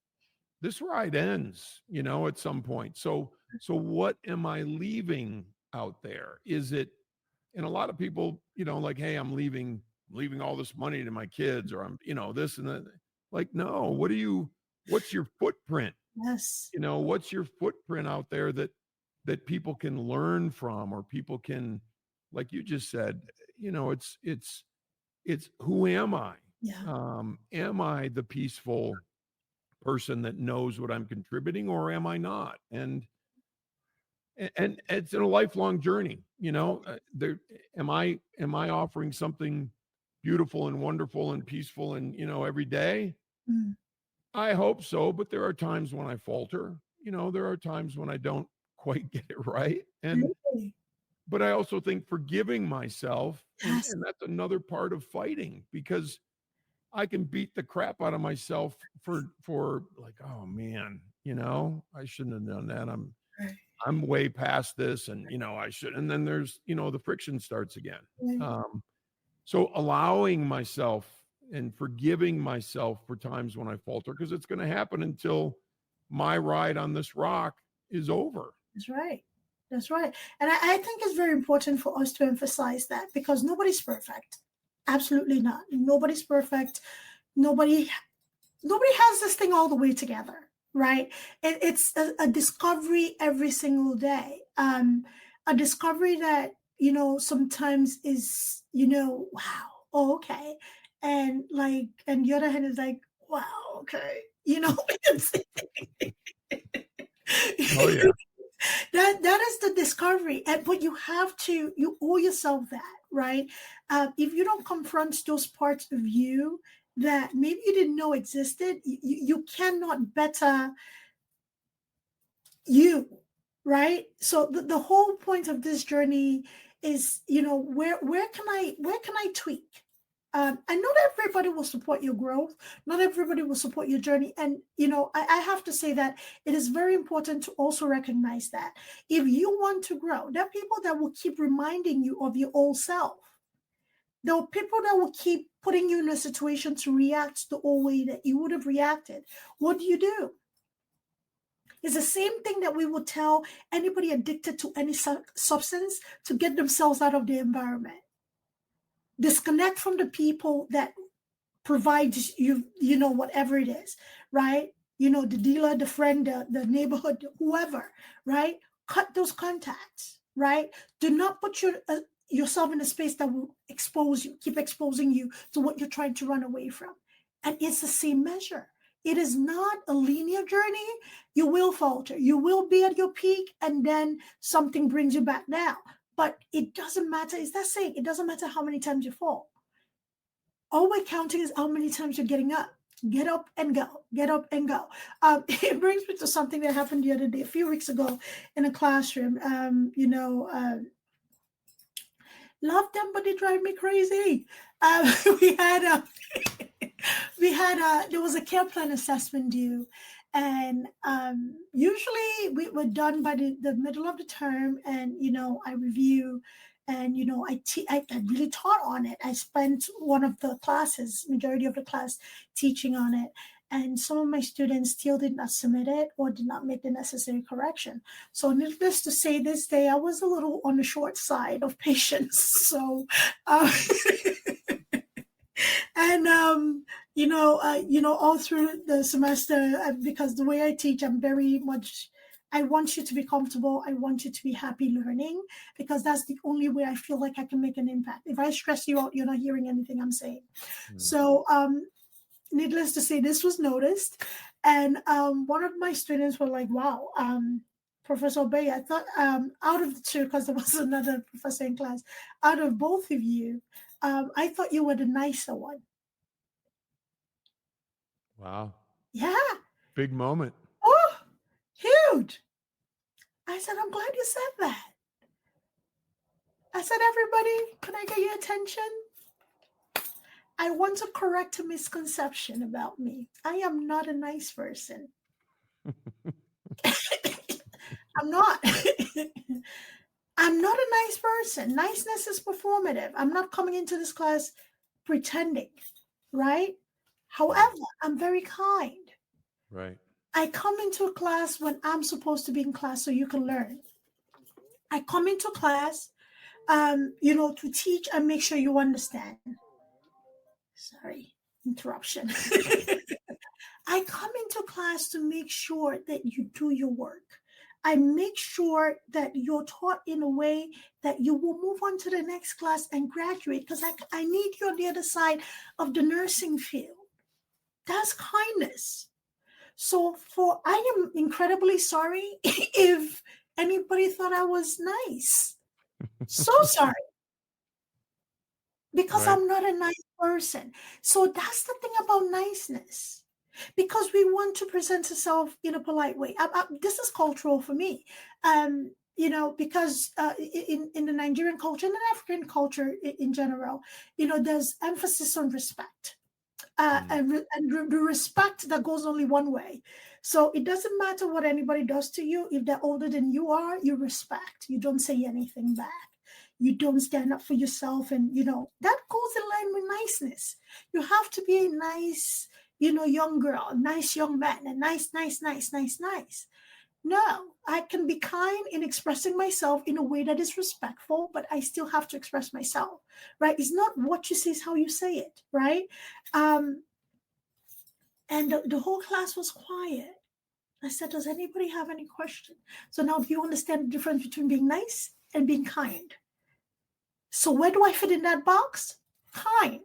ride ends, at some point. So what am I leaving out there? Is it, and a lot of people, like, hey, I'm leaving all this money to my kids, or I'm, this and that. Like, no, what's your footprint? Yes. What's your footprint out there that people can learn from, or people can, like you just said, it's who am I? Yeah. Am I the peaceful person that knows what I'm contributing, or am I not? And it's a lifelong journey. There, am I offering something beautiful and wonderful and peaceful, and every day? Mm. I hope so, but there are times when I falter. There are times when I don't quite get it right, and Really? but I also think forgiving myself, and, Yes. and that's another part of fighting, because I can beat the crap out of myself for like, oh man, I shouldn't have done that. Right. I'm way past this, and I should. And then there's the friction starts again. Right. So allowing myself and forgiving myself for times when I falter, because it's going to happen until my ride on this rock is over. That's right. That's right. And I think it's very important for us to emphasize that, because nobody's perfect. Absolutely not. Nobody's perfect. Nobody has this thing all the way together, right? It's a discovery every single day. A discovery that, sometimes is, wow, oh, okay. And the other hand is like, wow, okay. It's, Oh yeah. that is the discovery. But you owe yourself that, right? If you don't confront those parts of you that maybe you didn't know existed, you cannot better you, right? So the whole point of this journey is, where can I tweak? And not everybody will support your growth. Not everybody will support your journey. And, I have to say that it is very important to also recognize that if you want to grow, there are people that will keep reminding you of your old self. There are people that will keep putting you in a situation to react the old way that you would have reacted. What do? It's the same thing that we would tell anybody addicted to any substance to get themselves out of the environment. Disconnect from the people that provide you, whatever it is, right? The dealer, the friend, the neighborhood, whoever, right? Cut those contacts, right? Do not put yourself in a space that will keep exposing you to what you're trying to run away from. And it's the same measure. It is not a linear journey. You will falter. You will be at your peak, and then something brings you back down. But it doesn't matter. It's that saying, it doesn't matter how many times you fall. All we're counting is how many times you're getting up. Get up and go. Get up and go. It brings me to something that happened the other day, a few weeks ago, in a classroom. Love them, but they drive me crazy. There was a care plan assessment due, and usually we were done by the middle of the term, and I review, and I really taught on it. I spent majority of the class teaching on it, and some of my students still did not submit it or did not make the necessary correction. So needless to say, this day I was a little on the short side of patience. So and all through the semester, because the way I teach, I want you to be comfortable. I want you to be happy learning, because that's the only way I feel like I can make an impact. If I stress you out, you're not hearing anything I'm saying. So needless to say, this was noticed, and one of my students were like, wow, Professor Obeya, I thought out of the two, because there was another professor in class, out of both of you, I thought you were the nicer one. Wow. Yeah. Big moment. Oh, huge. I said, I'm glad you said that. I said, everybody, can I get your attention? I want to correct a misconception about me. I am not a nice person. I'm not. I'm not a nice person. Niceness is performative. I'm not coming into this class pretending, right? However, I'm very kind. Right. I come into a class when I'm supposed to be in class so you can learn. I come into class, to teach and make sure you understand. Sorry, interruption. I come into class to make sure that you do your work. I make sure that you're taught in a way that you will move on to the next class and graduate, because I need you on the other side of the nursing field. That's kindness. So I am incredibly sorry if anybody thought I was nice. So sorry. Because Right. I'm not a nice person. So that's the thing about niceness. Because we want to present ourselves in a polite way. This is cultural for me. because in the Nigerian culture and the African culture in general, there's emphasis on respect. And the respect that goes only one way. So it doesn't matter what anybody does to you. If they're older than you are, you respect. You don't say anything back. You don't stand up for yourself. And, that goes in line with niceness. You have to be a nice, young girl, a nice young man, a nice. No, I can be kind in expressing myself in a way that is respectful, but I still have to express myself, right? It's not what you say, it's how you say it, right? And the whole class was quiet. I said, does anybody have any question? So now do you understand the difference between being nice and being kind? So where do I fit in that box? Kind.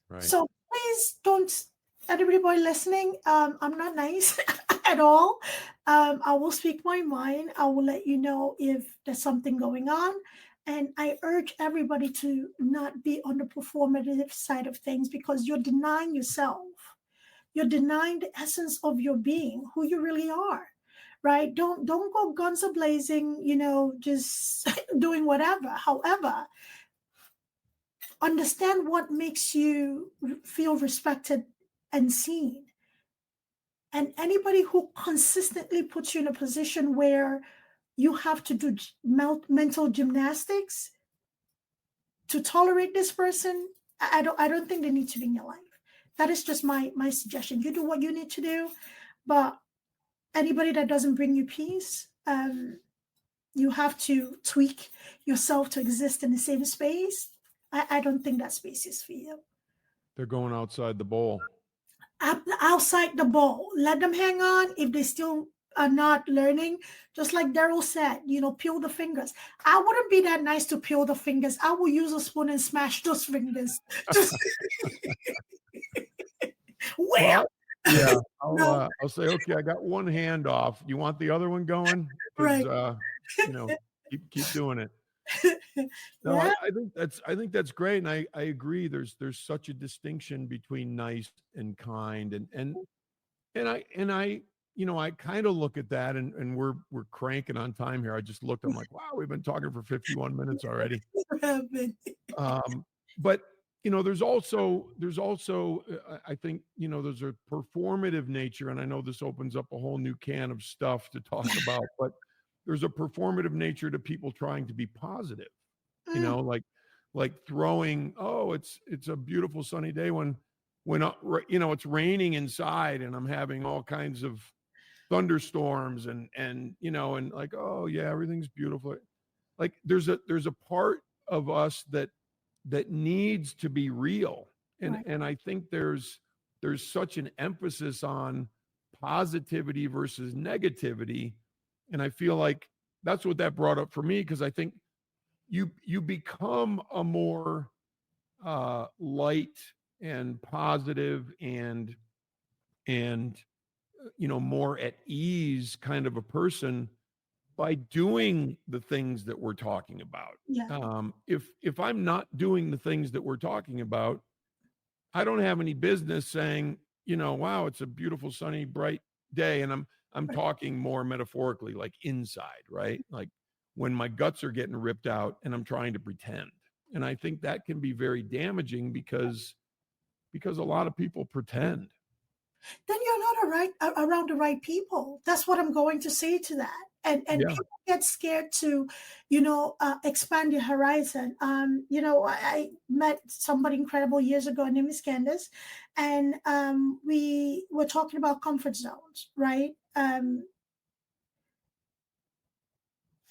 Right. So please don't, everybody listening, I'm not nice at all. I will speak my mind. I will let you know if there's something going on. And I urge everybody to not be on the performative side of things, because you're denying yourself. You're denying the essence of your being, who you really are, right? Don't go guns a-blazing, just doing whatever. However, understand what makes you feel respected and seen. And anybody who consistently puts you in a position where you have to do mental gymnastics to tolerate this person, I don't think they need to be in your life. That is just my suggestion. You do what you need to do, but anybody that doesn't bring you peace, you have to tweak yourself to exist in the same space. I don't think that space is for you. They're going outside the bowl. Outside the bowl. Let them hang on. If they still are not learning, just like Daryl said, peel the fingers. I wouldn't be that nice to peel the fingers. I will use a spoon and smash those fingers. Well, yeah, I'll say, okay, I got one hand off. You want the other one going? Right. Keep doing it. No, yeah. I think that's great, and I agree. There's such a distinction between nice and kind, and I I kind of look at that, and we're cranking on time here. I just looked. I'm like, wow, we've been talking for 51 minutes already. But there's also I think there's a performative nature, and I know this opens up a whole new can of stuff to talk about, but there's a performative nature to people trying to be positive, like throwing, oh, it's a beautiful sunny day when it's raining inside and I'm having all kinds of thunderstorms and like, oh yeah, everything's beautiful. Like there's a part of us that needs to be real. And I think there's such an emphasis on positivity versus negativity. And I feel like that's what that brought up for me, because I think you become a more light and positive and more at ease kind of a person by doing the things that we're talking about. Yeah. If I'm not doing the things that we're talking about, I don't have any business saying, wow, it's a beautiful, sunny, bright day. And I'm talking more metaphorically, like inside, right? Like when my guts are getting ripped out and I'm trying to pretend. And I think that can be very damaging because a lot of people pretend. Then you're not around the right people. That's what I'm going to say to that. And people get scared to, expand your horizon. I met somebody incredible years ago. Her name is Candace, and we were talking about comfort zones, right?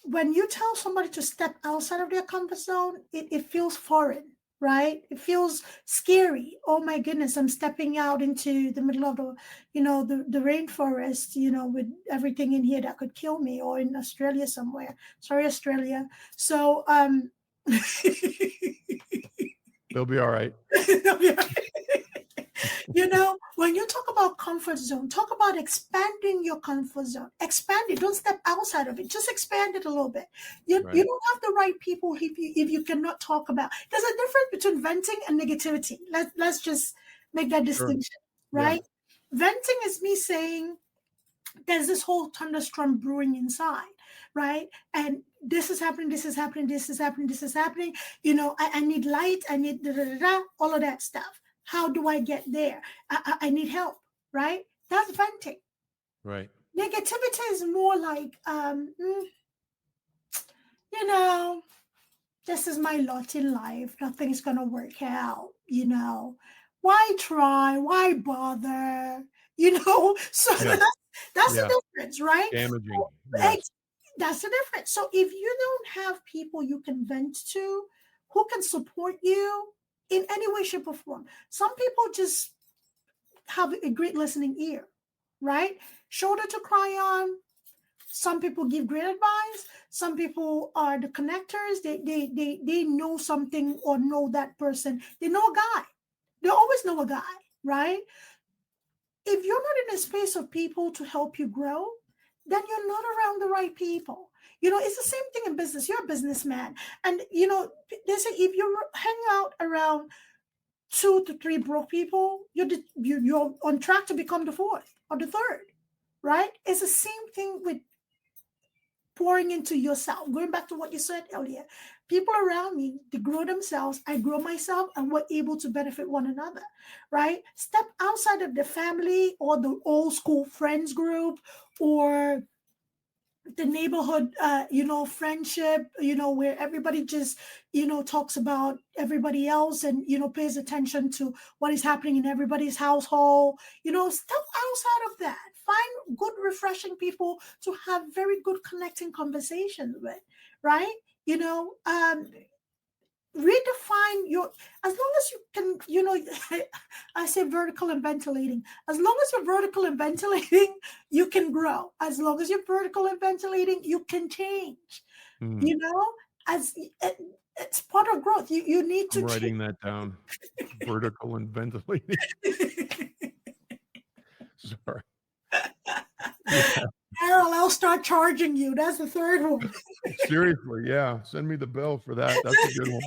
When you tell somebody to step outside of their comfort zone, it feels foreign, right? It feels scary. Oh my goodness, I'm stepping out into the middle of the rainforest, with everything in here that could kill me, or in Australia somewhere. Sorry, Australia. So they'll be all right. When you talk about comfort zone, talk about expanding your comfort zone. Expand it. Don't step outside of it. Just expand it a little bit. You don't have the right people if you cannot talk about. There's a difference between venting and negativity. Let's just make that distinction, right? Yeah. Venting is me saying there's this whole thunderstorm brewing inside. right? And this is happening, this is happening, this is happening, this is happening. I need light, I need all of that stuff. How do I get there? I need help, right? That's venting. Right. Negativity is more like, you know, this is my lot in life. Nothing's going to work out, Why try? Why bother? So Yeah. that's Yeah. the difference, right? Damaging. Yes. That's the difference. So if you don't have people you can vent to, who can support you in any way, shape, or form, some people just have a great listening ear, right? Shoulder to cry on. Some people give great advice. Some people are the connectors. They know something or know that person. They know a guy. They always know a guy, right? If you're not in a space of people to help you grow, then you're not around the right people. It's the same thing in business. You're a businessman. And, they say if you hang out around 2 to 3 broke people, you're on track to become the 4th or the 3rd, right? It's the same thing with pouring into yourself. Going back to what you said earlier, people around me, they grow themselves, I grow myself, and we're able to benefit one another, right? Step outside of the family or the old school friends group or the neighborhood, friendship, where everybody just, talks about everybody else and, pays attention to what is happening in everybody's household. Step outside of that. Find good, refreshing people to have very good connecting conversations with, right? Redefine your, as long as you can, I say vertical and ventilating. As long as you're vertical and ventilating, you can grow. As long as you're vertical and ventilating, you can change. As it's part of growth. You need to I'm writing that down. Vertical and ventilating. Sorry. Yeah. Daryl, I'll start charging you. That's the 3rd one. Seriously, yeah. Send me the bill for that. That's a good one.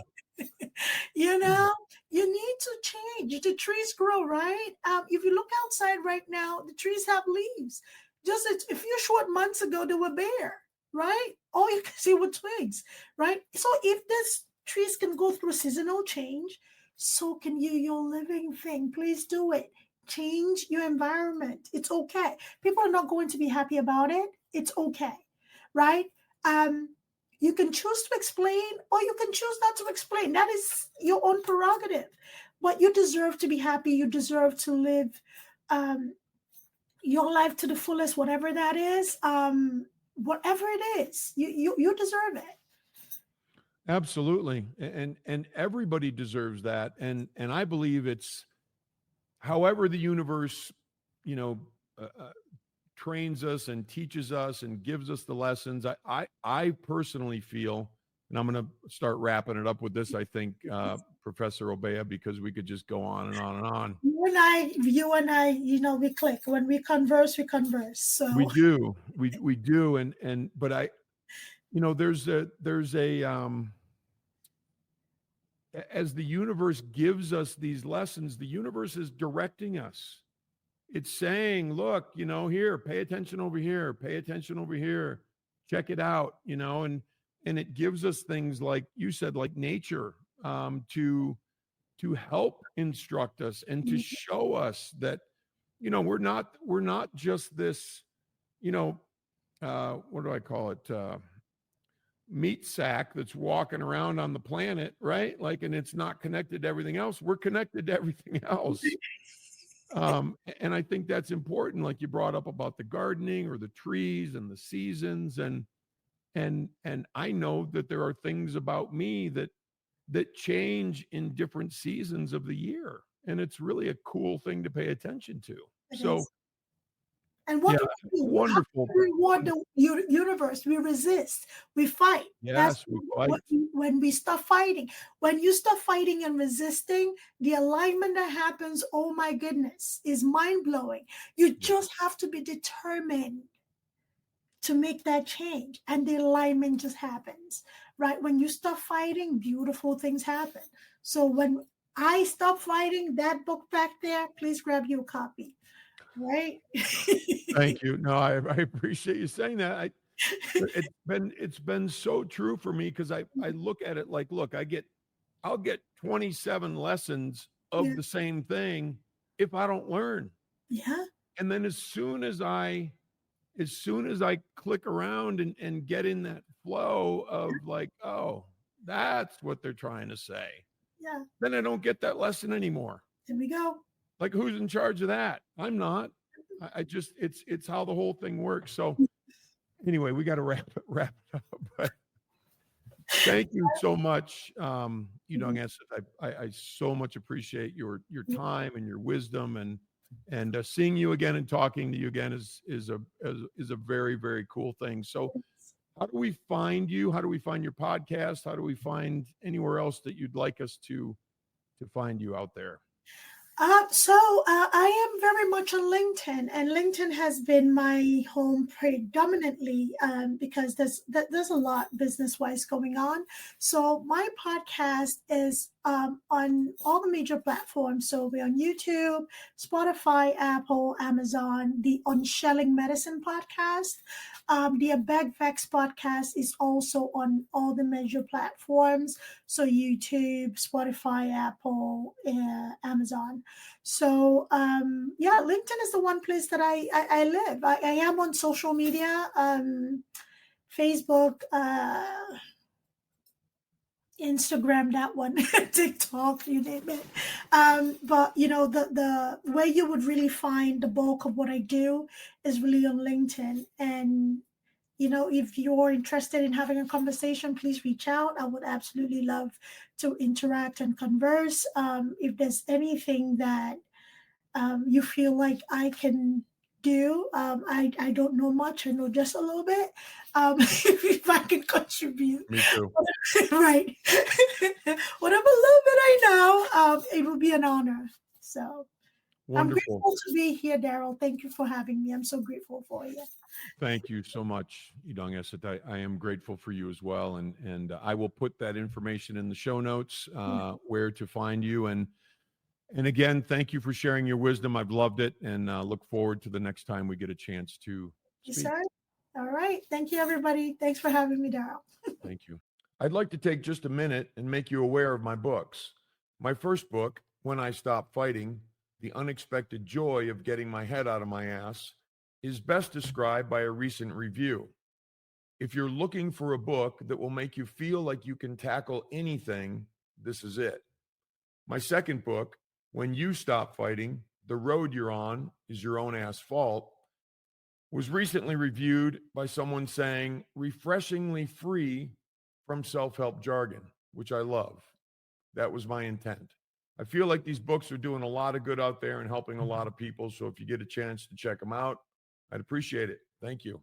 You need to change. The trees grow, right? If you look outside right now, the trees have leaves. Just a few short months ago, they were bare, right? All you can see were twigs, right? So if these trees can go through seasonal change, so can you, your living thing. Please do it. Change your environment. It's okay. People are not going to be happy about it. It's okay, right? You can choose to explain or you can choose not to explain. That is your own prerogative. But you deserve to be happy. You deserve to live your life to the fullest, whatever that is. Whatever it is, you deserve it. Absolutely. And everybody deserves that. And I believe it's however the universe, trains us and teaches us and gives us the lessons. I personally feel, and I'm going to start wrapping it up with this, I think, Professor Obeya, because we could just go on and on and on. You and I, we click. When we converse, we converse. So we do. But I, there's a as the universe gives us these lessons, the universe is directing us. It's saying, look, here, pay attention over here, pay attention over here, check it out, and it gives us things like you said, like nature, to help instruct us and to show us that, we're not just this, what do I call it? Meat sack that's walking around on the planet, right? Like, and it's not connected to everything else. We're connected to everything else. And I think that's important. Like you brought up about the gardening or the trees and the seasons. And I know that there are things about me that change in different seasons of the year. And it's really a cool thing to pay attention to. And what do we do? Wonderful. We reward the universe. We resist. We fight. Yes, we fight. When we stop fighting. When you stop fighting and resisting, the alignment that happens, oh my goodness, is mind-blowing. You just have to be determined to make that change. And the alignment just happens, right? When you stop fighting, beautiful things happen. So when I stop fighting, that book back there, please grab you a copy. Right. Thank you. No, I appreciate you saying that. It's been so true for me because I look at it like, look, I'll get 27 lessons Yeah. of the same thing if I don't learn. Yeah. And then as soon as I click around and get in that flow of like, oh, that's what they're trying to say, Yeah. then I don't get that lesson anymore. There we go. Like, who's in charge of that? I'm not. I just it's how the whole thing works. So anyway, we got to wrap it up. But thank you so much, Idongesit. I so much appreciate your time and your wisdom, and seeing you again and talking to you again is a very, very cool thing. So how do we find you? How do we find your podcast? How do we find anywhere else that you'd like us to find you out there? I am very much on LinkedIn, and LinkedIn has been my home predominantly because there's a lot business wise going on. So my podcast is on all the major platforms. So we're on YouTube, Spotify, Apple, Amazon. The Unshelling Medicine podcast, the Abeg Vex Podcast is also on all the major platforms. So YouTube, Spotify, Apple, Amazon. So yeah, LinkedIn is the one place that I live. I am on social media, Facebook, Instagram, that one, TikTok, you name it. But the way you would really find the bulk of what I do is really on LinkedIn. And if you're interested in having a conversation, please reach out. I would absolutely love to interact and converse. If there's anything that you feel like I can do, I don't know much. I know just a little bit. If I can contribute, Me too. right? Whatever little bit I know, it will be an honor. So Wonderful. I'm grateful to be here, Daryl. Thank you for having me. I'm so grateful for you. Thank you so much, Idongesit. I am grateful for you as well, and I will put that information in the show notes where to find you. And again, thank you for sharing your wisdom. I've loved it, and look forward to the next time we get a chance to speak. Yes, sir. All right. Thank you, everybody. Thanks for having me, Daryl. Thank you. I'd like to take just a minute and make you aware of my books. My first book, When I Stopped Fighting, The Unexpected Joy of Getting My Head Out of My Ass, is best described by a recent review. If you're looking for a book that will make you feel like you can tackle anything, this is it. My second book, When You Stop Fighting, The Road You're On Is Your Own Ass Fault, was recently reviewed by someone saying, refreshingly free from self-help jargon, which I love. That was my intent. I feel like these books are doing a lot of good out there and helping a lot of people. So if you get a chance to check them out, I'd appreciate it. Thank you.